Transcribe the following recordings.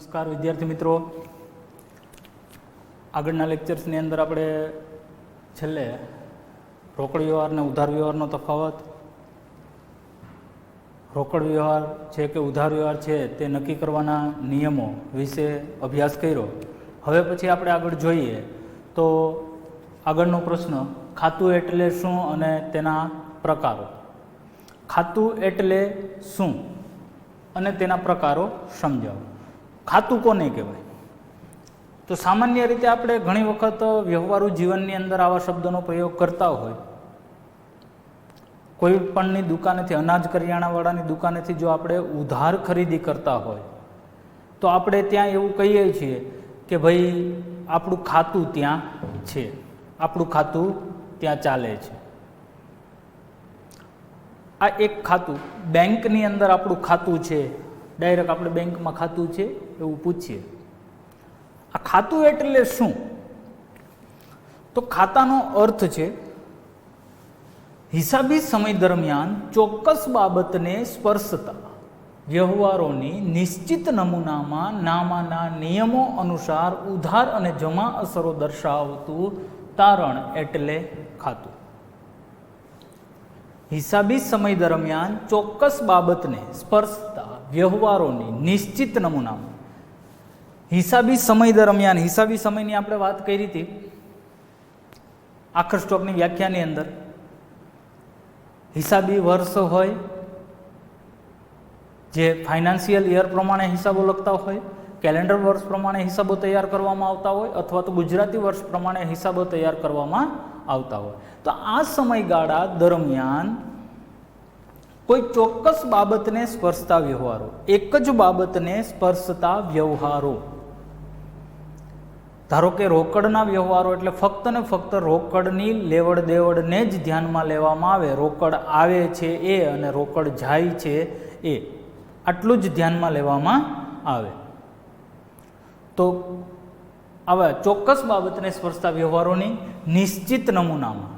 નમસ્કાર વિદ્યાર્થી મિત્રો, આગળના લેક્ચર્સની અંદર આપણે છેલ્લે રોકડ વ્યવહાર અને ઉધાર વ્યવહારનો તફાવત, રોકડ વ્યવહાર છે કે ઉધાર વ્યવહાર છે તે નક્કી કરવાના નિયમો વિશે અભ્યાસ કર્યો. હવે પછી આપણે આગળ જોઈએ તો આગળનો પ્રશ્ન, ખાતું એટલે શું અને તેના પ્રકારો. ખાતું એટલે શું અને તેના પ્રકારો સમજાવો. ખાતું કોને કહેવાય? તો સામાન્ય રીતે આપણે ઘણી વખત વ્યવહારુ જીવનની અંદર આવા શબ્દોનો પ્રયોગ કરતા હોય. કોઈ પણની દુકાનેથી, અનાજ કરિયાણાવાળાની દુકાનેથી જો આપણે ઉધાર ખરીદી કરતા હોય તો આપણે ત્યાં એવું કહીએ છીએ કે ભાઈ આપણું ખાતું ત્યાં છે, આપણું ખાતું ત્યાં ચાલે છે. આ એક ખાતું, બેંકની અંદર આપણું ખાતું છે, ડાયરેક્ટ આપણે બેંકમાં ખાતું છે એવું પૂછીએ. આ ખાતું એટલે શું? તો ખાતાનો અર્થ છે હિસાબી સમય દરમિયાન ચોક્કસ બાબતને સ્પર્શતા વ્યવહારોની નિશ્ચિત નમૂનામાં નામાના નિયમો અનુસાર ઉધાર અને જમા અસરો દર્શાવતું તારણ એટલે ખાતું. હિસાબી સમય દરમિયાન ચોક્કસ બાબતને સ્પર્શતા વ્યવહારોની નિશ્ચિત નમૂનામાં, હિસાબી સમય દરમિયાન, હિસાબી સમયની આપણે વાત કરી હતી આખર સ્ટોકની વ્યાખ્યાની અંદર. હિસાબી વર્ષ હોય જે ફાઇનાન્શિયલ યર પ્રમાણે હિસાબો લખતા હોય, કેલેન્ડર વર્ષ પ્રમાણે હિસાબો તૈયાર કરવામાં આવતા હોય, અથવા તો ગુજરાતી વર્ષ પ્રમાણે હિસાબો તૈયાર કરવામાં આવતા હોય. તો આ સમયગાળા દરમિયાન કોઈ ચોક્કસ બાબતને સ્પર્શતા વ્યવહારો, એક જ બાબતને સ્પર્શતા વ્યવહારો, ધારો કે રોકડના વ્યવહારો એટલે ફક્ત ને ફક્ત રોકડની લેવડ દેવડને જ ધ્યાનમાં લેવામાં આવે. રોકડ આવે છે એ અને રોકડ જાય છે એ, આટલું જ ધ્યાનમાં લેવામાં આવે. તો આવા ચોક્કસ બાબતને સ્પર્શતા વ્યવહારોની નિશ્ચિત નમૂનામાં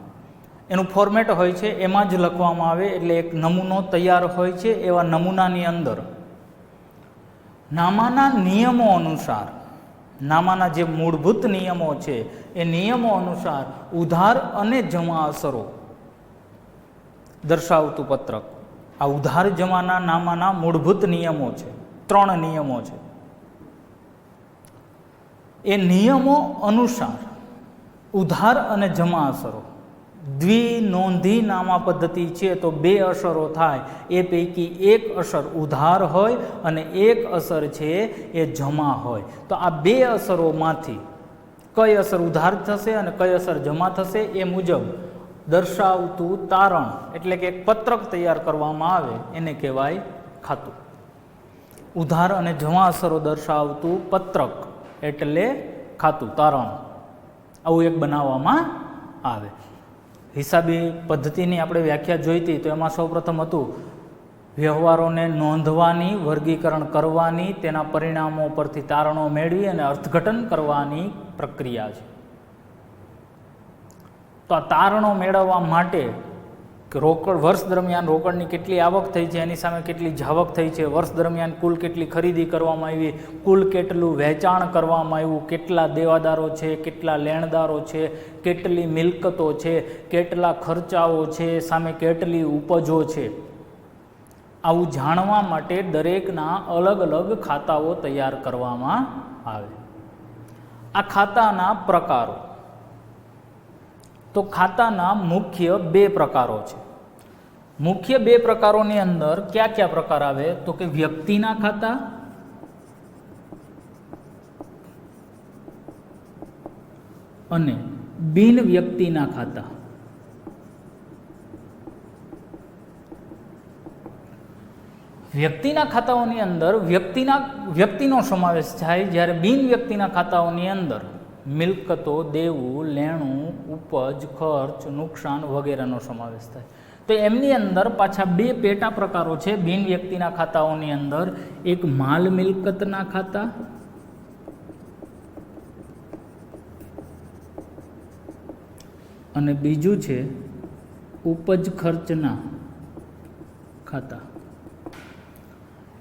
એનું ફોર્મેટ હોય છે, એમાં જ લખવામાં આવે. એટલે એક નમૂનો તૈયાર હોય છે. એવા નમૂનાની અંદર નામાના નિયમો અનુસાર, નામાના જે મૂળભૂત નિયમો છે એ નિયમો અનુસાર ઉધાર અને જમા અસરો દર્શાવતું પત્રક. આ ઉધાર જમાના નામાના મૂળભૂત નિયમો છે, 3 નિયમો છે. એ નિયમો અનુસાર ઉધાર અને જમા અસરો, દ્વિનોંધી નામા પદ્ધતિ છે તો 2 અસરો થાય. એ પૈકી એક અસર ઉધાર હોય અને એક અસર છે એ જમા હોય. તો આ 2 અસરોમાંથી કઈ અસર ઉધાર થશે અને કઈ અસર જમા થશે એ મુજબ દર્શાવતું તારણ એટલે કે એક પત્રક તૈયાર કરવામાં આવે એને કહેવાય ખાતું. ઉધાર અને જમા અસરો દર્શાવતું પત્રક એટલે ખાતું, તારણ, આવું એક બનાવવામાં આવે. હિસાબી પદ્ધતિની આપણે વ્યાખ્યા જોઈ હતી તો એમાં સૌપ્રથમ હતું વ્યવહારોને નોંધવાની, વર્ગીકરણ કરવાની, તેના પરિણામો પરથી તારણો મેળવી અને અર્થઘટન કરવાની પ્રક્રિયા છે. તો આ તારણો મેળવવા માટે રોકડ, વર્ષ દરમિયાન રોકડની કેટલી આવક થઈ છે, એની સામે કેટલી જાવક થઈ છે, વર્ષ દરમિયાન કુલ કેટલી ખરીદી કરવામાં આવી, કુલ કેટલું વેચાણ કરવામાં આવ્યું, કેટલા દેવાદારો છે, કેટલા લેણદારો છે, કેટલી મિલકતો છે, કેટલા ખર્ચાઓ છે, સામે કેટલી ઉપજો છે, આવું જાણવા માટે દરેકના અલગ અલગ ખાતાઓ તૈયાર કરવામાં આવે. આ ખાતાના પ્રકારો, તો ખાતાના મુખ્ય 2 પ્રકારો છે. મુખ્ય 2 પ્રકારોની અંદર કયા કયા પ્રકાર આવે? તો કે વ્યક્તિના ખાતા અને બિન વ્યક્તિના ખાતા. વ્યક્તિના ખાતાઓની અંદર વ્યક્તિનો સમાવેશ થાય, જ્યારે બિન વ્યક્તિના ખાતાઓની અંદર મિલકતો, દેવું, લેણું, ઉપજ, ખર્ચ, નુકસાન વગેરેનો સમાવેશ થાય. તો એમની અંદર પાછા 2 પેટા પ્રકારો છે બિન વ્યક્તિના ખાતાઓની અંદર. એક માલ મિલકતના ખાતા અને બીજું છે ઉપજ ખર્ચના ખાતા.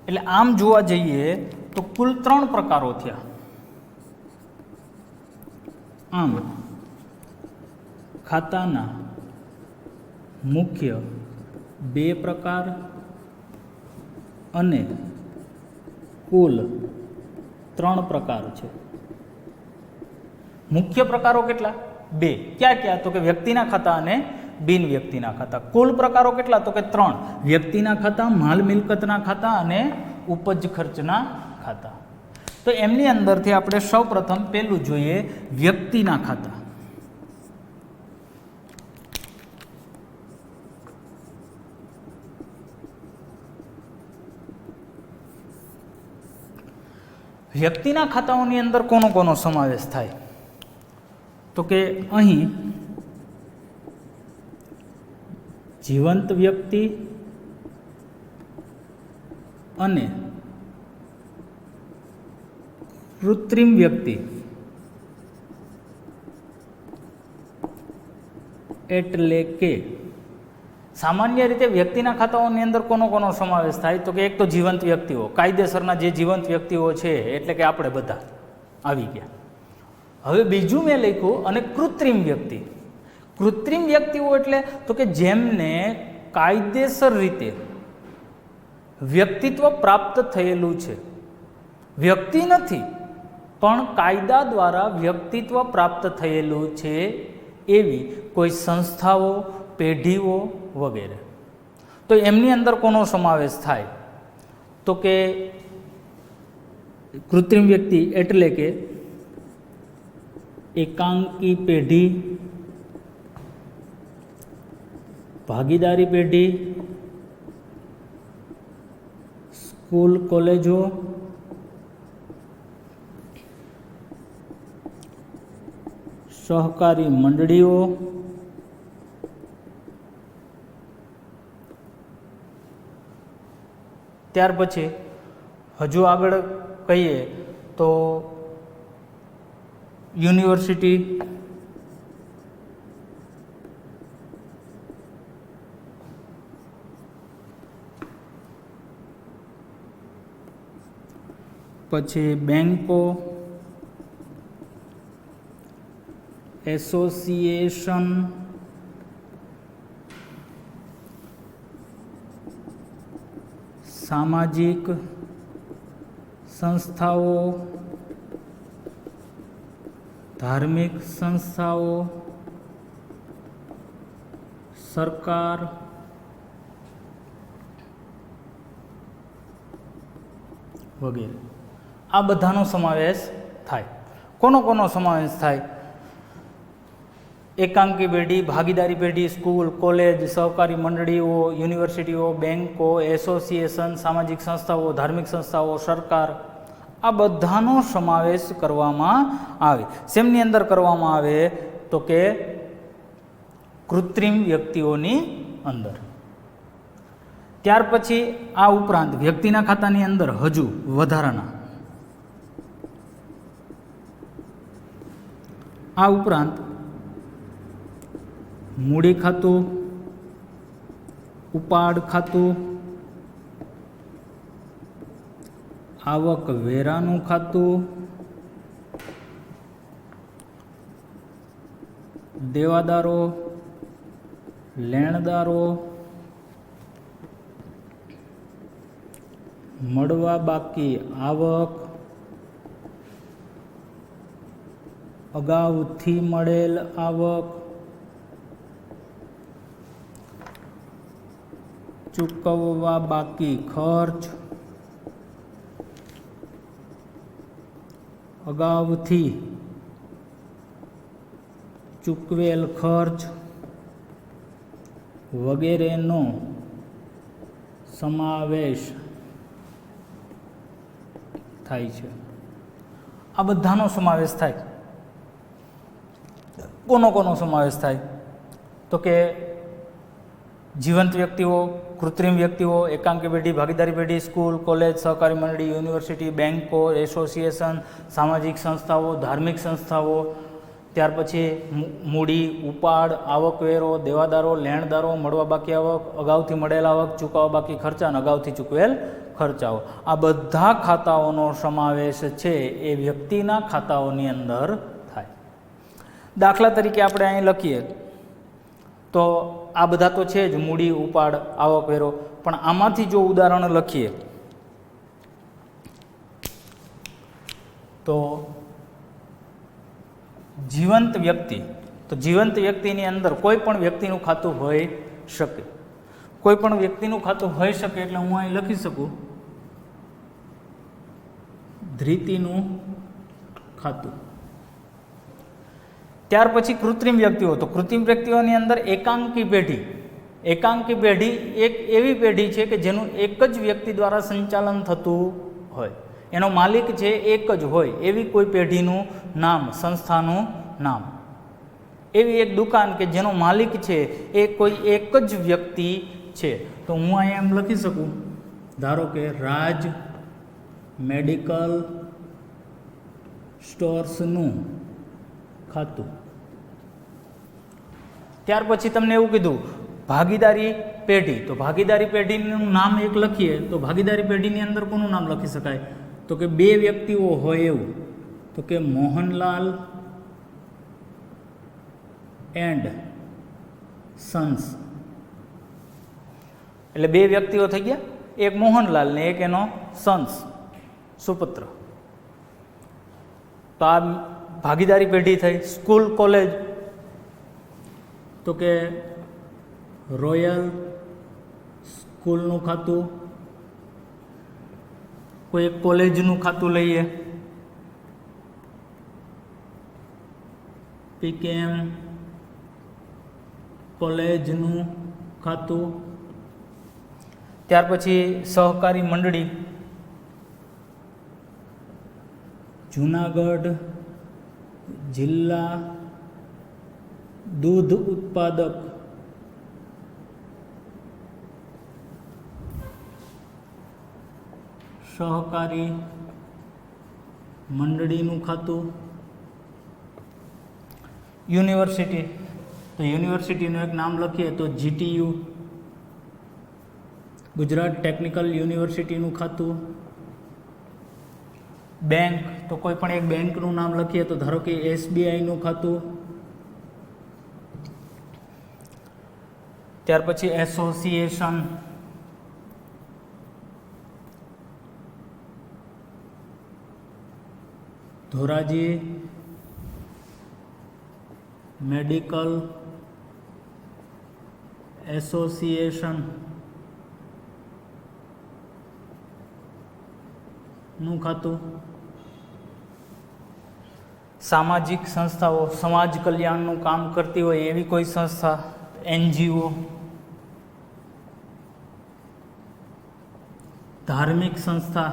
એટલે આમ જોવા જઈએ તો કુલ 3 પ્રકારો થયા. આમ ખાતાના મુખ્ય 2 પ્રકાર અને કુલ 3 પ્રકાર છે. મુખ્ય પ્રકારો કેટલા? 2. ક્યાં ક્યાં? તો કે વ્યક્તિના ખાતા અને બિન વ્યક્તિના ખાતા. કુલ પ્રકારો કેટલા? તો કે 3. વ્યક્તિના ખાતા, માલ મિલકતના ખાતા અને ઉપજ ખર્ચના ખાતા. તો એમની અંદરથી આપણે સૌપ્રથમ પહેલું જોઈએ વ્યક્તિના ખાતા. વ્યક્તિના ખાતાઓની અંદર કોનો કોનો સમાવેશ થાય? તો કે અહીં જીવંત વ્યક્તિ અને કૃત્રિમ વ્યક્તિ એટલે કે સામાન્ય રીતે વ્યક્તિના ખાતાઓની અંદર કોનો કોનો સમાવેશ થાય? તો કે એક તો જીવંત વ્યક્તિઓ, કાયદેસરના જે જીવંત વ્યક્તિઓ છે એટલે કે આપણે બધા આવી ગયા. હવે બીજું મેં લખ્યું અને કૃત્રિમ વ્યક્તિ. કૃત્રિમ વ્યક્તિઓ એટલે તો કે જેમને કાયદેસર રીતે વ્યક્તિત્વ પ્રાપ્ત થયેલું છે. વ્યક્તિ નથી પણ કાયદા દ્વારા વ્યક્તિત્વ પ્રાપ્ત થયેલું છે એવી કોઈ સંસ્થાઓ, પેઢીઓ વગેરે. તો એમની અંદર કોનો સમાવેશ થાય? તો કે કૃત્રિમ વ્યક્તિ એટલે કે એકાંકી પેઢી, ભાગીદારી પેઢી, સ્કૂલ કોલેજો, સહકારી મંડળીઓ, ત્યાર પછી હજુ આગળ કહીએ તો યુનિવર્સિટી, પછી બેંકો, એસોસિએશન, સામાજિક સંસ્થાઓ, ધાર્મિક સંસ્થાઓ, સરકાર વગેરે. આ બધાનો સમાવેશ થાય. કોનો કોનો સમાવેશ થાય? એકાંકી પેઢી, ભાગીદારી પેઢી, સ્કૂલ, કોલેજ, સહકારી મંડળીઓ, યુનિવર્સિટીઓ, બેંકો, એસોસિએશન, સામાજિક સંસ્થાઓ, ધાર્મિક સંસ્થાઓ, સરકાર. આ બધાનો સમાવેશ કરવામાં આવે. શેમની અંદર કરવામાં આવે? તો કે કૃત્રિમ વ્યક્તિઓની અંદર. ત્યાર પછી આ ઉપરાંત વ્યક્તિના ખાતાની અંદર હજુ વધારાના આ ઉપરાંત મૂડી ખાતું, ઉપાડ ખાતું, આવક વેરાનું ખાતું, દેવાદારો, લેણદારો, મળવા બાકી આવક, અગાઉથી મળેલ આવક, ચૂકવવા બાકી ખર્ચ, અગાઉથી ચૂકવેલ ખર્ચ વગેરેનો સમાવેશ થાય છે. આ બધાનો સમાવેશ થાય. કોનો કોનો સમાવેશ થાય? તો કે જીવંત વ્યક્તિઓ, કૃત્રિમ વ્યક્તિઓ, એકાંકી પેઢી, ભાગીદારી પેઢી, સ્કૂલ, કોલેજ, સહકારી મંડળી, યુનિવર્સિટી, બેંકો, એસોસિએશન, સામાજિક સંસ્થાઓ, ધાર્મિક સંસ્થાઓ. ત્યાર પછી મૂડી, ઉપાડ, આવકવેરો, દેવાદારો, લેણદારો, મળવા બાકી આવક, અગાઉથી મળેલ આવક, ચૂકવવા બાકી ખર્ચા અને અગાઉથી ચૂકવેલ ખર્ચાઓ, આ બધા ખાતાઓનો સમાવેશ છે એ વ્યક્તિના ખાતાઓની અંદર થાય. દાખલા તરીકે આપણે અહીં લખીએ તો આ બધા તો છે જ, મૂડી, ઉપાડ, આવકવેરો, પણ આમાંથી જો ઉદાહરણ લખીએ તો જીવંત વ્યક્તિ, તો જીવંત વ્યક્તિની અંદર કોઈ પણ વ્યક્તિનું ખાતું હોઈ શકે. કોઈ પણ વ્યક્તિનું ખાતું હોઈ શકે એટલે હું અહીં લખી શકું ધ્રીતિનું ખાતું. ત્યાર પછી કૃત્રિમ વ્યક્તિઓ, તો કૃત્રિમ વ્યક્તિઓની અંદર એકાંકી પેઢી. એકાંકી પેઢી એક એવી પેઢી છે કે જેનું એક જ વ્યક્તિ દ્વારા સંચાલન થતું હોય, એનો માલિક છે એક જ હોય એવી કોઈ પેઢીનું નામ, સંસ્થાનું નામ. એવી એક દુકાન કે જેનો માલિક છે એ કોઈ એક જ વ્યક્તિ છે. તો હું અહીંયા એમ લખી શકું, ધારો કે રાજ મેડિકલ સ્ટોર્સનું ખાતું. ત્યાર પછી તમને એવું કીધું ભાગીદારી પેઢી, તો ભાગીદારી પેઢીનું નામ એક લખીએ તો ભાગીદારી પેઢીની અંદર કોનું નામ લખી શકાય? તો કે બે વ્યક્તિઓ હોય એવું, તો કે મોહનલાલ એન્ડ સન્સ. એટલે બે વ્યક્તિઓ થઈ ગયા, એક મોહનલાલ ને એક એનો સન્સ, સુપુત્ર. તો આ ભાગીદારી પેઢી થઈ. સ્કૂલ, કોલેજ, તો કે રોયલ સ્કૂલનું ખાતું, કોઈ એક કોલેજનું ખાતું લઈએ, પીકેએમ કોલેજનું ખાતું. ત્યાર પછી સહકારી મંડળી, જૂનાગઢ જિલ્લા દૂધ ઉત્પાદક સહકારી મંડળીનું ખાતું. યુનિવર્સિટી, તો યુનિવર્સિટીનું એક નામ લખીએ તો જીટીયુ, ગુજરાત ટેકનિકલ યુનિવર્સિટીનું ખાતું. બેંક, તો કોઈ પણ એક બેંકનું નામ લખીએ તો ધારો કે એસબીઆઈનું ખાતું. ત્યાર પછી એસોસિએશન, ધોરાજી મેડિકલ એસોસિએશન નું ખાતું. સામાજિક સંસ્થાઓ, સમાજ કલ્યાણનું કામ કરતી હોય એવી કોઈ સંસ્થા, એનજીઓ. ધાર્મિક સંસ્થા,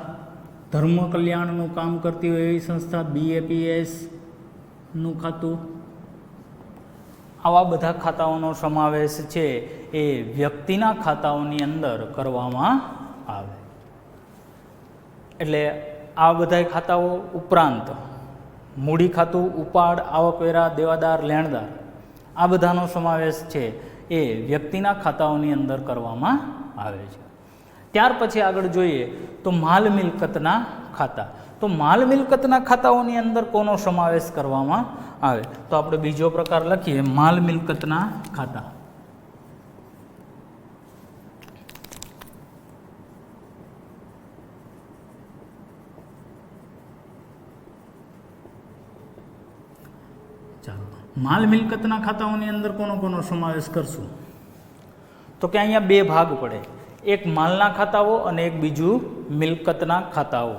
ધર્મ કલ્યાણનું કામ કરતી હોય એવી સંસ્થા, બીએપીએસ નું ખાતું. આવા બધા ખાતાઓનો સમાવેશ છે એ વ્યક્તિના ખાતાઓની અંદર કરવામાં આવે. એટલે આ બધા ખાતાઓ ઉપરાંત મૂડી ખાતું, ઉપાડ, આવકવેરા, દેવાદાર, લેણદાર, આ બધાનો સમાવેશ છે એ વ્યક્તિના ખાતાઓની અંદર કરવામાં આવે છે. ત્યાર પછી આગળ જોઈએ તો માલ મિલકતના ખાતા. તો માલ મિલકતના ખાતાઓની અંદર કોનો સમાવેશ કરવામાં આવે? તો આપણે બીજો પ્રકાર લખીએ, માલ મિલકતના ખાતા. ચાલો, માલ મિલકતના ખાતાઓની અંદર કોનો સમાવેશ કરશું? તો કે અહીંયા બે ભાગ પડે, એક માલના ખાતાઓ અને એક બીજું મિલકતના ખાતાઓ.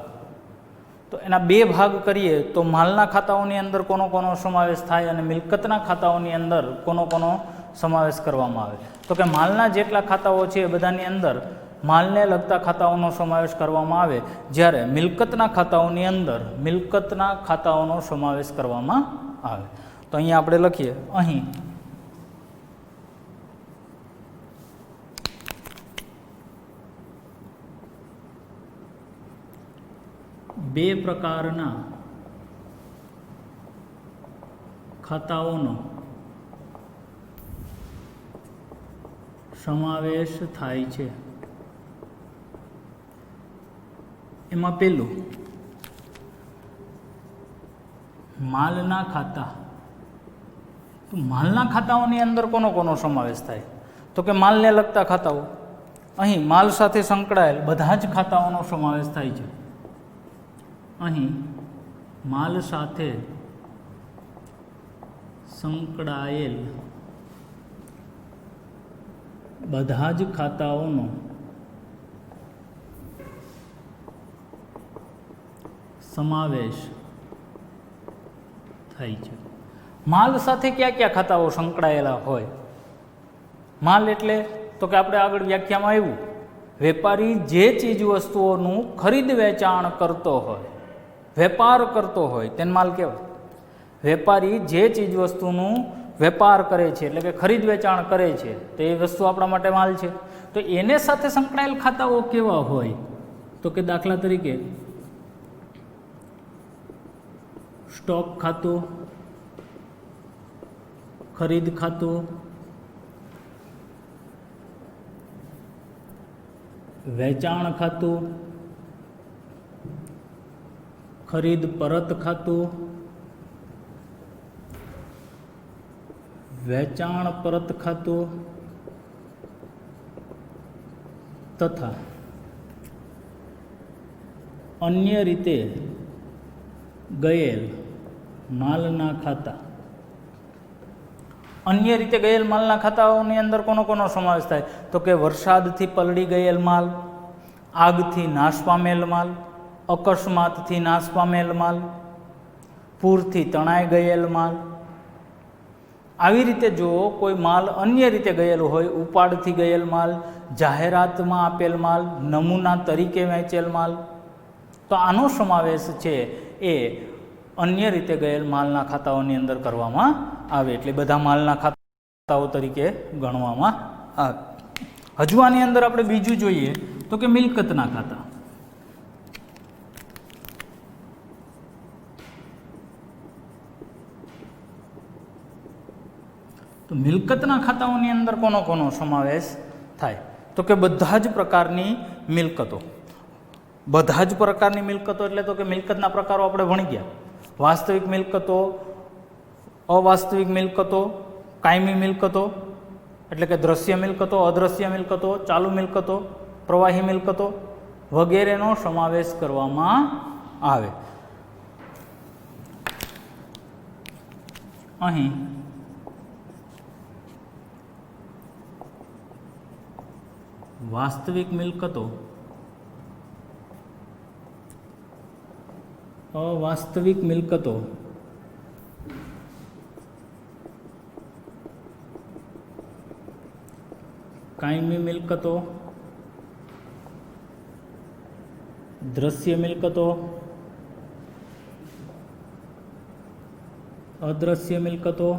તો એના બે ભાગ કરીએ તો માલના ખાતાઓની અંદર કોનો સમાવેશ થાય અને મિલકતના ખાતાઓની અંદર કોનો સમાવેશ કરવામાં આવે? તો કે માલના જેટલા ખાતાઓ છે એ બધાની અંદર માલને લગતા ખાતાઓનો સમાવેશ કરવામાં આવે, જ્યારે મિલકતના ખાતાઓની અંદર મિલકતના ખાતાઓનો સમાવેશ કરવામાં આવે. તો અહીંયા આપણે લખીએ, અહીં બે પ્રકારના ખાતાઓનો સમાવેશ થાય છે. એમાં પહેલું માલના ખાતા. તો માલના ખાતાઓની અંદર કોનો સમાવેશ થાય? તો કે માલને લગતા ખાતાઓ. અહીં માલ સાથે સંકળાયેલ બધા જ ખાતાઓનો સમાવેશ થાય છે. અહીં માલ સાથે સંકળાયેલ બધા જ ખાતાઓનો સમાવેશ થાય છે. માલ સાથે કયા કયા ખાતાઓ સંકળાયેલા હોય? માલ એટલે તો કે આપણે આગળ વ્યાખ્યામાં આવ્યું, વેપારી જે ચીજ વસ્તુઓનું ખરીદ વેચાણ કરતો હોય, વેપાર કરતો હોય તેને માલ કહેવાય. વેપારી જે ચીજ વસ્તુનું વેપાર કરે છે એટલે કે ખરીદ વેચાણ કરે છે તો એ વસ્તુ આપણા માટે માલ છે. તો એને સાથે સંકળાયેલ ખાતાઓ કેવા હોય? તો કે દાખલા તરીકે સ્ટોક ખાતું, ખરીદ ખાતું, વેચાણ ખાતું, ખરીદ પરત ખાતું, વેચાણ પરત ખાતું તથા અન્ય રીતે ગયેલ માલના ખાતા. અન્ય રીતે ગયેલ માલના ખાતાઓની અંદર કોનો સમાવેશ થાય? તો કે વરસાદથી પલળી ગયેલ માલ, આગથી નાશ પામેલ માલ, અકસ્માતથી નાશ પામેલ માલ, પૂરથી તણાઈ ગયેલ માલ. આવી રીતે જો કોઈ માલ અન્ય રીતે ગયેલો હોય, ઉપાડથી ગયેલ માલ, જાહેરાતમાં આપેલ માલ, નમૂના તરીકે વેચેલ માલ, તો આનો સમાવેશ છે એ અન્ય રીતે ગયેલ માલના ખાતાઓની અંદર કરવામાં આવે. એટલે બધા માલના ખાતાઓ તરીકે ગણવામાં આવે. હજુ આની અંદર આપણે બીજું જોઈએ તો કે મિલકતના ખાતા. તો મિલકતના ખાતાઓની અંદર કોનો સમાવેશ થાય? તો કે બધા જ પ્રકારની મિલકતો. બધા જ પ્રકારની મિલકતો એટલે તો કે મિલકતના પ્રકારો આપણે ભણી ગયા. વાસ્તવિક મિલકતો, અવાસ્તવિક મિલકતો, કાયમી મિલકતો એટલે કે દ્રશ્ય મિલકતો, અદ્રશ્ય મિલકતો, ચાલુ મિલકતો, પ્રવાહી મિલકતો વગેરેનો સમાવેશ કરવામાં આવે. અહીં વાસ્તવિક મિલકતો, અવાસ્તવિક મિલકતો, કાયમી મિલકતો, દ્રશ્ય મિલકતો, અદ્રશ્ય મિલકતો,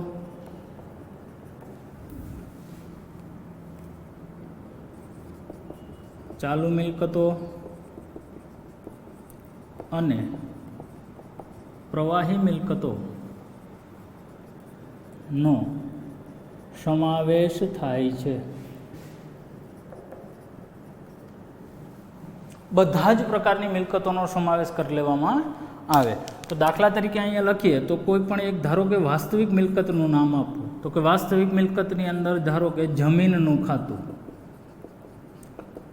ચાલુ મિલકતો અને પ્રવાહી મિલકતો નો સમાવેશ થાય છે. બધા જ પ્રકારની મિલકતોનો સમાવેશ કરી લેવામાં આવે. તો દાખલા તરીકે અહીંયા લખીએ તો કોઈ પણ એક ધારો કે વાસ્તવિક મિલકતનું નામ આપવું. તો કે વાસ્તવિક મિલકતની અંદર ધારો કે જમીનનું ખાતું.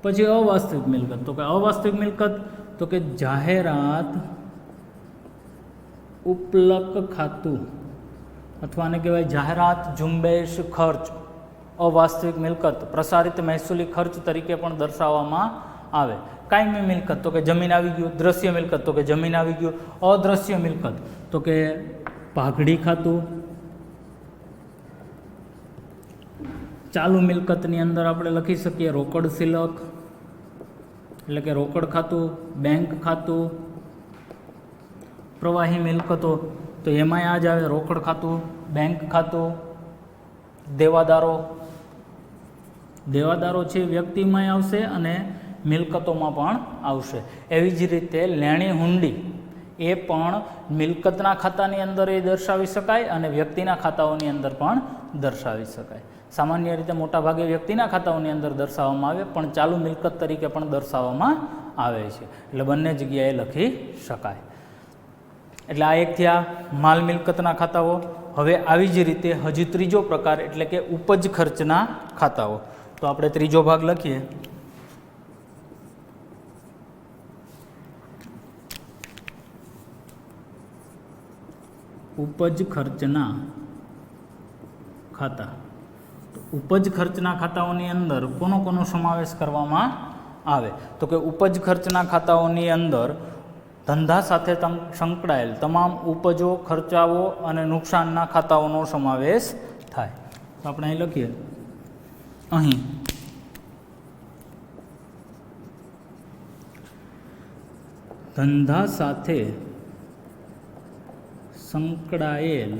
પછી અવાસ્તવિક મિલકત. તો કે અવાસ્તવિક મિલકત તો કે જાહેરાત ઉપલક ખાતું અથવા આને કહેવાય જાહેરાત ઝુંબેશ ખર્ચ. અવાસ્તવિક મિલકત પ્રસારિત મહેસૂલી ખર્ચ તરીકે પણ દર્શાવવામાં આવે. કાયમી મિલકત તો કે જમીન આવી ગયું. દ્રશ્ય મિલકત તો કે જમીન આવી ગયું. અદ્રશ્ય મિલકત તો કે પાઘડી ખાતું. ચાલુ મિલકતની અંદર આપણે લખી શકીએ રોકડ સિલક એટલે કે રોકડ ખાતું, બેંક ખાતું. પ્રવાહી મિલકતો તો એમાંય આ જ આવે રોકડ ખાતું, બેંક ખાતું. દેવાદારો, દેવાદારો છે વ્યક્તિમાંય આવશે અને મિલકતોમાં પણ આવશે. એવી જ રીતે લેણી હુંડી એ પણ મિલકતના ખાતાની અંદર એ દર્શાવી શકાય અને વ્યક્તિના ખાતાઓની અંદર પણ દર્શાવી શકાય. સામાન્ય રીતે મોટાભાગે વ્યક્તિના ખાતાઓની અંદર દર્શાવવામાં આવે, પણ ચાલુ મિલકત તરીકે પણ દર્શાવવામાં આવે છે. એટલે બંને જગ્યાએ લખી શકાય. એટલે આ એક થયા માલ મિલકતના ખાતાઓ. હવે આવી જ રીતે હજી ત્રીજો પ્રકાર એટલે કે ઉપજ ખર્ચના ખાતાઓ. તો આપણે ત્રીજો ભાગ લખીએ. ઉપજ ખર્ચના ખાતા. ઉપજ ખર્ચના ખાતાઓની અંદર કોનો સમાવેશ કરવામાં આવે? તો કે ઉપજ ખર્ચના ખાતાઓની અંદર ધંધા સાથે સંકળાયેલ તમામ ઉપજો, ખર્ચાઓ અને નુકસાનના ખાતાઓનો સમાવેશ થાય. તો આપણે અહીં લખીએ, અહીં ધંધા સાથે સંકળાયેલ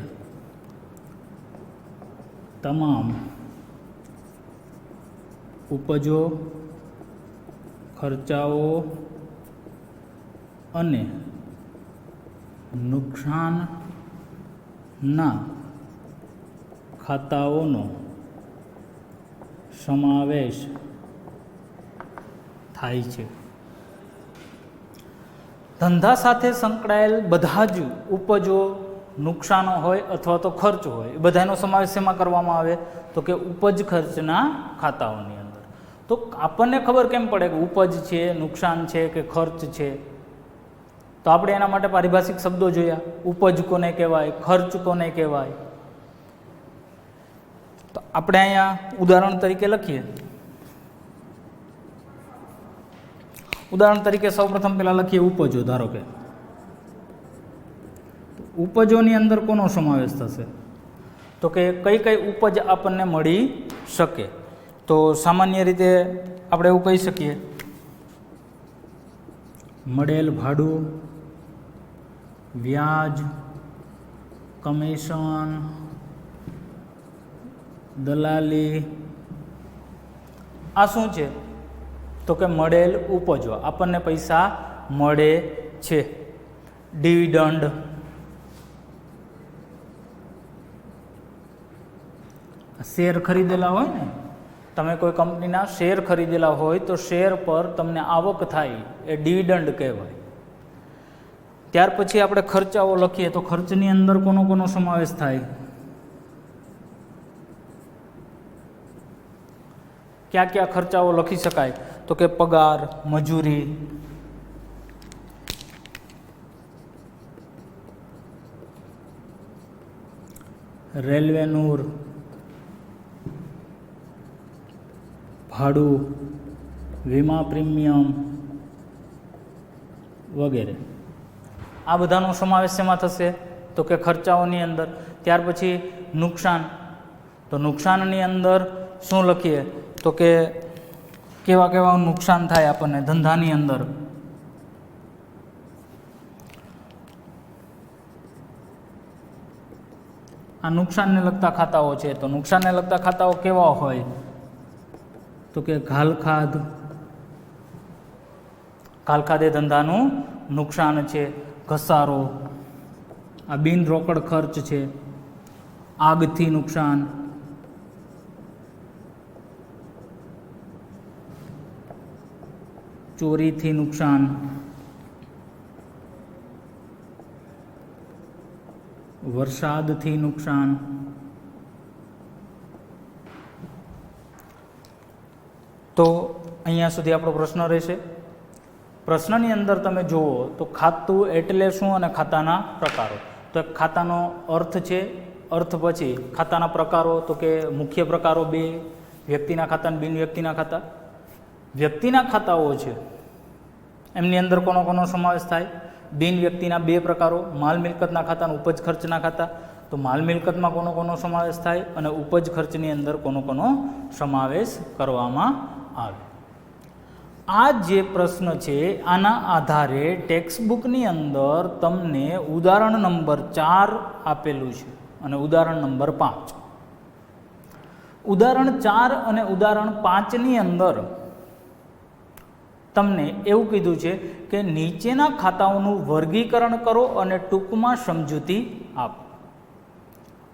તમામ ઉપજો, ખર્ચાઓ અને નુકસાનના ખાતાઓનો સમાવેશ થાય છે. ધંધા સાથે સંકળાયેલ બધા જ ઉપજો, નુકસાનો હોય અથવા તો ખર્ચ હોય, એ બધાનો સમાવેશ શેમાં કરવામાં આવે? તો કે ઉપજ ખર્ચના ખાતાઓની અંદર. તો આપણને ખબર કેમ પડે કે ઉપજ છે, નુકસાન છે કે ખર્ચ છે? તો આપણે એના માટે પારિભાષિક શબ્દો જોયા. ઉપજ કોને કહેવાય, ખર્ચ કોને કહેવાય? તો આપણે અહીંયા ઉદાહરણ તરીકે લખીએ. ઉદાહરણ તરીકે સૌપ્રથમ પહેલાં લખીએ ઉપજો. ધારો કે ઉપજોની અંદર કોનો સમાવેશ થશે? તો કે કઈ કઈ ઉપજ આપણને મળી શકે? તો સામાન્ય રીતે આપણે એવું કહી શકીએ, મળેલ ભાડું, વ્યાજ, કમિશન, દલાલી. આ શું છે? તો કે મળેલ ઉપજો, આપણને પૈસા મળે છે. ડિવિડન્ડ, શેર ખરીદેલા હોય ને, તમે કોઈ કંપનીના શેર ખરીદેલા હોય તો શેર પર તમને આવક થાય એ ડિવિડન્ડ કહેવાય. ત્યાર પછી આપણે ખર્ચાઓ લખીએ તો ખર્ચની અંદર કોનો સમાવેશ થાય? ક્યાં ક્યાં ખર્ચાઓ લખી શકાય? તો કે પગાર, મજૂરી, રેલવેનું ભાડું, વીમા પ્રીમિયમ વગેરે. આ બધાનો સમાવેશ શેમાં થશે? તો કે ખર્ચાઓની અંદર. ત્યાર પછી નુકસાન. તો નુકસાનની અંદર શું લખીએ? તો કે કેવા કેવા નુકસાન થાય આપણને ધંધાની અંદર? આ નુકસાનને લગતા ખાતાઓ છે. તો નુકસાનને લગતા ખાતાઓ કેવા હોય? તો કે ઘાલખાદ. ઘાલખાદ એ ધંધાનું નુકસાન છે. ઘસારો, આ બિન રોકડ ખર્ચ છે. આગથી નુકસાન, ચોરીથી નુકસાન, વરસાદથી નુકસાન. તો અહીંયા સુધી આપણો પ્રશ્ન રહેશે. પ્રશ્નની અંદર તમે જુઓ તો ખાતું એટલે શું અને ખાતાના પ્રકારો. તો ખાતાનો અર્થ છે, અર્થ પછી ખાતાના પ્રકારો. તો કે મુખ્ય પ્રકારો બે, વ્યક્તિના ખાતા અને બિન વ્યક્તિના ખાતા. વ્યક્તિના ખાતાઓ છે એમની અંદર કોનો સમાવેશ થાય? બિન વ્યક્તિના બે પ્રકારો, માલ મિલકતના ખાતા અને ઉપજ ખર્ચના ખાતા. તો માલ મિલકતમાં કોનો સમાવેશ થાય અને ઉપજ ખર્ચની અંદર કોનો સમાવેશ કરવામાં આવે. આ જે પ્રશ્ન છે આના આધારે ટેક્સ્ટબુકની અંદર તમને ઉદાહરણ નંબર 4 આપેલું છે અને ઉદાહરણ નંબર 5. ઉદાહરણ 4 અને ઉદાહરણ 5ની અંદર તમને એવું કીધું છે કે નીચેના ખાતાઓનું વર્ગીકરણ કરો અને ટૂંકમાં સમજૂતી આપો.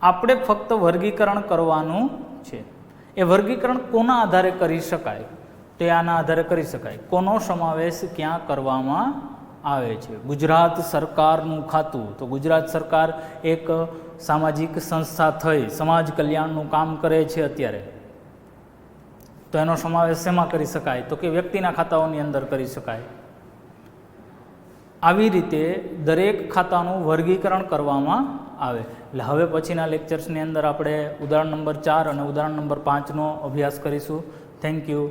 આપણે ફક્ત વર્ગીકરણ કરવાનું છે. એ વર્ગીકરણ કોના આધારે કરી શકાય? તો આના આધારે કરી શકાય. કોનો સમાવેશ ક્યાં કરવામાં આવે છે? ગુજરાત સરકારનું ખાતું, તો ગુજરાત સરકાર એક સામાજિક સંસ્થા થઈ સમાજ કલ્યાણનું કામ કરે છે અત્યારે, તો એનો સમાવેશ શેમાં કરી શકાય? તો કે વ્યક્તિના ખાતાઓની અંદર કરી શકાય. આવી રીતે દરેક ખાતાનું વર્ગીકરણ કરવામાં આવે. એટલે હવે પછીના લેક્ચર્સની અંદર આપણે ઉદાહરણ નંબર 4 અને ઉદાહરણ નંબર 5નો અભ્યાસ કરીશું. Thank you.